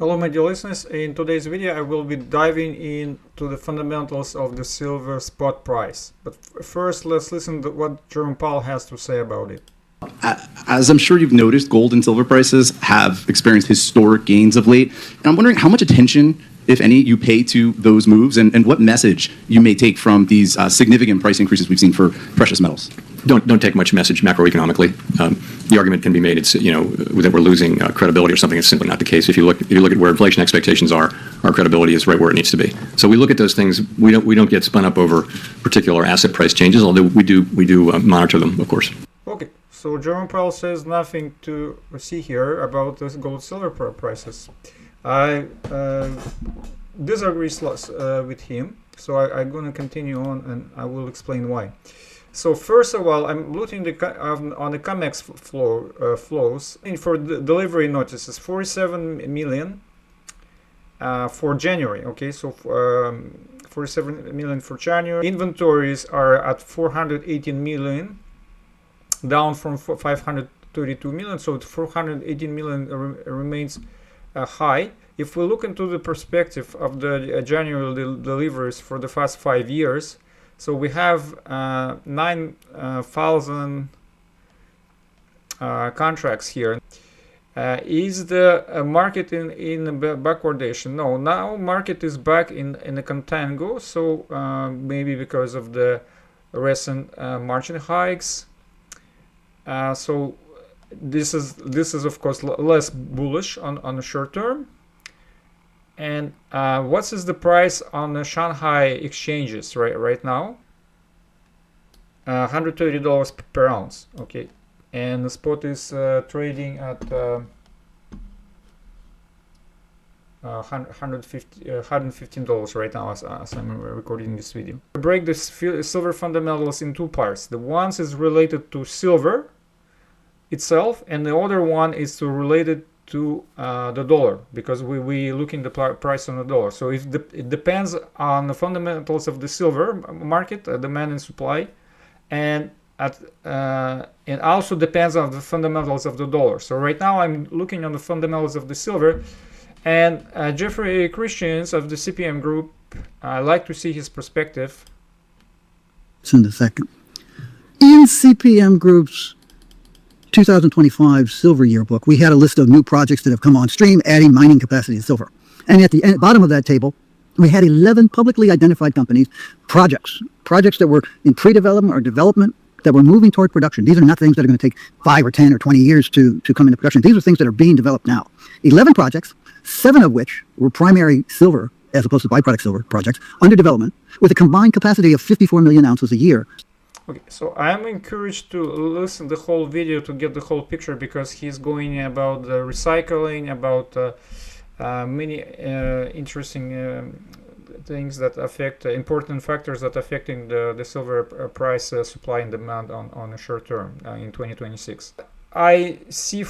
Hello my dear listeners, in today's video I will be diving into the fundamentals of the silver spot price. But first let's listen to what Jerome Powell has to say about it. As I'm sure you've noticed, gold and silver prices have experienced historic gains of late. And I'm wondering how much attention, if any, you pay to those moves and what message you may take from these significant price increases we've seen for precious metals. Don't take much message macroeconomically. The argument can be made that we're losing credibility or something. It's simply not the case. If you look at where inflation expectations are, our credibility is right where it needs to be. So we look at those things. We don't get spun up over particular asset price changes, although we do monitor them, of course. Okay, so Jerome Powell says nothing to see here about this gold silver prices. I disagree with him, so I'm going to continue on and I will explain why. So first of all, I'm looking on the Comex flows for the delivery notices, 47 million for January. Okay, so 47 million for January. Inventories are at 418 million, down from 532 million. So 418 million remains high. If we look into the perspective of the January deliveries for the past 5 years, so we have 9,000 contracts here. Is the market in backwardation? No, now market is back in a contango. So maybe because of the recent margin hikes. So this is of course less bullish on the short term. And what is the price on the Shanghai exchanges right now? $130 per ounce. Okay, and the spot is trading at $115 right now as I'm recording this video. We break the silver fundamentals in two parts. The one is related to silver itself, and the other one is related to the dollar, because we look in the price on the dollar. So it depends on the fundamentals of the silver market, demand and supply, and it also depends on the fundamentals of the dollar. So right now I'm looking on the fundamentals of the silver, and Jeffrey Christians of the CPM group, I like to see his perspective. In a second. In CPM group's 2025 silver yearbook, we had a list of new projects that have come on stream, adding mining capacity to silver. And at the bottom of that table, we had 11 publicly identified companies, projects that were in pre-development or development that were moving toward production. These are not things that are going to take 5 or 10 or 20 years to come into production. These are things that are being developed now. 11 projects, 7 of which were primary silver as opposed to byproduct silver projects under development, with a combined capacity of 54 million ounces a year. Okay, so I'm encouraged to listen the whole video to get the whole picture, because he's going about the recycling, about many interesting things that affect important factors that affecting the silver price, supply and demand on a short term in 2026. I see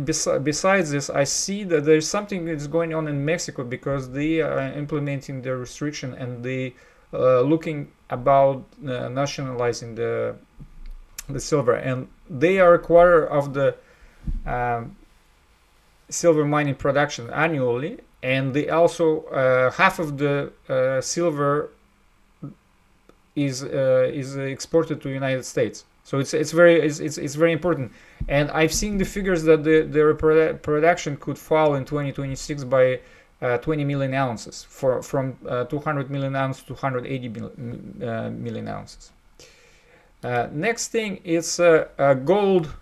besides this, I see that there's something that's going on in Mexico, because they are implementing the restriction and they looking about nationalizing the silver, and they are acquirer of the silver mining production annually, and they also half of the silver is exported to United States. So it's very important, and I've seen the figures that the production could fall in 2026 by 20 million ounces, from 200 million ounces to 180 million ounces. Next thing is gold.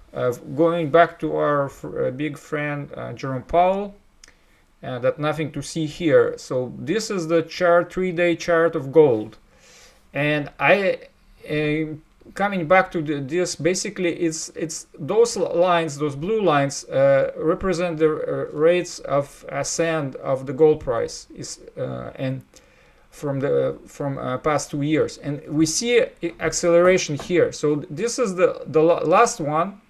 Going back to our big friend Jerome Powell, that nothing to see here. So this is the chart, 3-day chart of gold, and coming back to this, basically it's those lines, those blue lines represent the rates of ascent of the gold price and from past 2 years, and we see acceleration here. So this is the last one,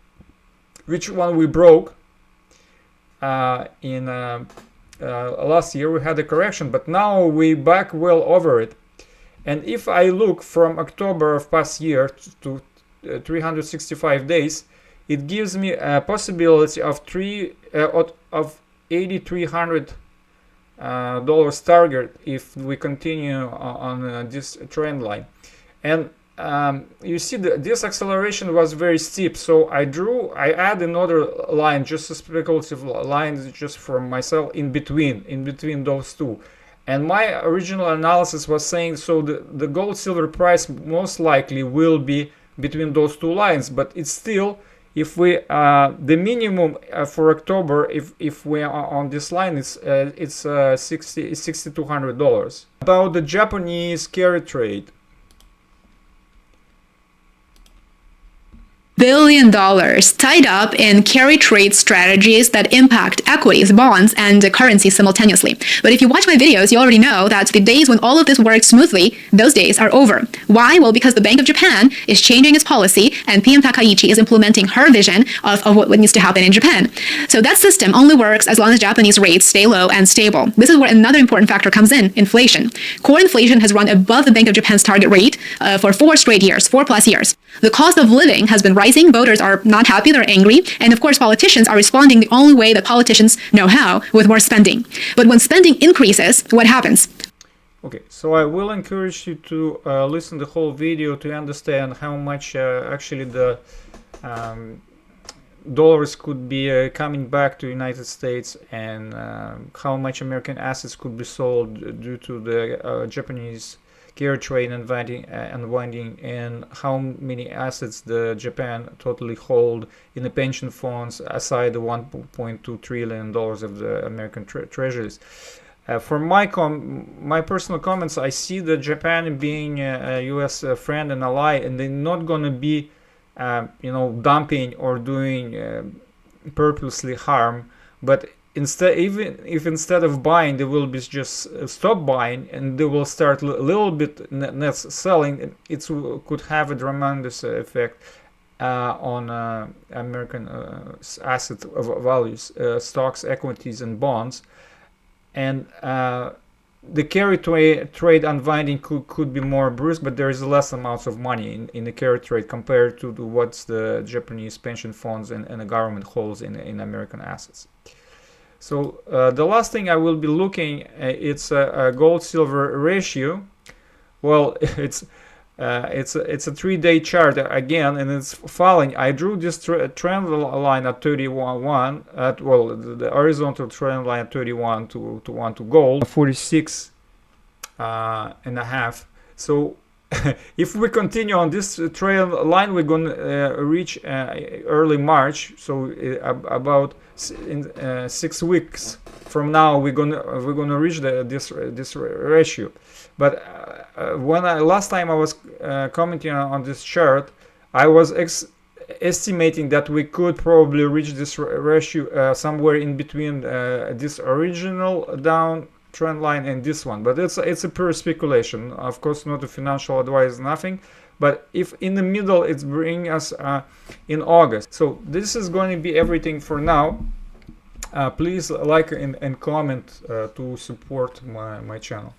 which one we broke in last year. We had a correction, but now we back well over it. And if I look from October of past year to 365 days, it gives me a possibility of 8,300 dollars target if we continue on this trend line. And you see this acceleration was very steep, so I add another line, just a speculative line, just for myself in between those two. And my original analysis was saying, so the gold silver price most likely will be between those two lines, but it's still, if we the minimum for October, if we are on this line, it's $6,200. About the Japanese carry trade. $1 billion tied up in carry trade strategies that impact equities, bonds, and currency simultaneously. But if you watch my videos, you already know that the days when all of this works smoothly, those days are over. Why? Well, because the Bank of Japan is changing its policy, and PM Takaichi is implementing her vision of what needs to happen in Japan. So that system only works as long as Japanese rates stay low and stable. This is where another important factor comes in: inflation. Core inflation has run above the Bank of Japan's target rate for 4 straight years, 4+ years. The cost of living has been rising. Voters are not happy, they're angry, and of course politicians are responding the only way that politicians know how, with more spending. But when spending increases, what happens? Okay, so I will encourage you to listen the whole video to understand how much actually the dollars could be coming back to United States, and how much American assets could be sold due to the Japanese carry trade unwinding, and how many assets the Japan totally hold in the pension funds, aside the $1.2 trillion of the American treasuries. For my personal comments, I see the Japan being a U.S. friend and ally, and they're not going to be dumping or doing purposely harm, but even if instead of buying, they will be just stop buying, and they will start a little bit net selling. It could have a tremendous effect on American asset values, stocks, equities, and bonds. And the carry trade unwinding could be more brusque, but there is less amounts of money in the carry trade compared to what's the Japanese pension funds and the government holds in American assets. So the last thing I will be looking, it's a gold-silver ratio. Well, it's a 3-day chart again, and it's falling. I drew this trend line at 31, the horizontal trend line at 31 to gold, 46 and a half. So if we continue on this trend line, we're going to reach early March. So about in 6 weeks from now, we're gonna reach this ratio. But last time I was commenting on this chart, I was estimating that we could probably reach this ratio somewhere in between this original down trend line and this one. But it's a pure speculation, of course, not a financial advice, nothing. But if in the middle, it's bringing us in August. So this is going to be everything for now. Please like and comment to support my channel.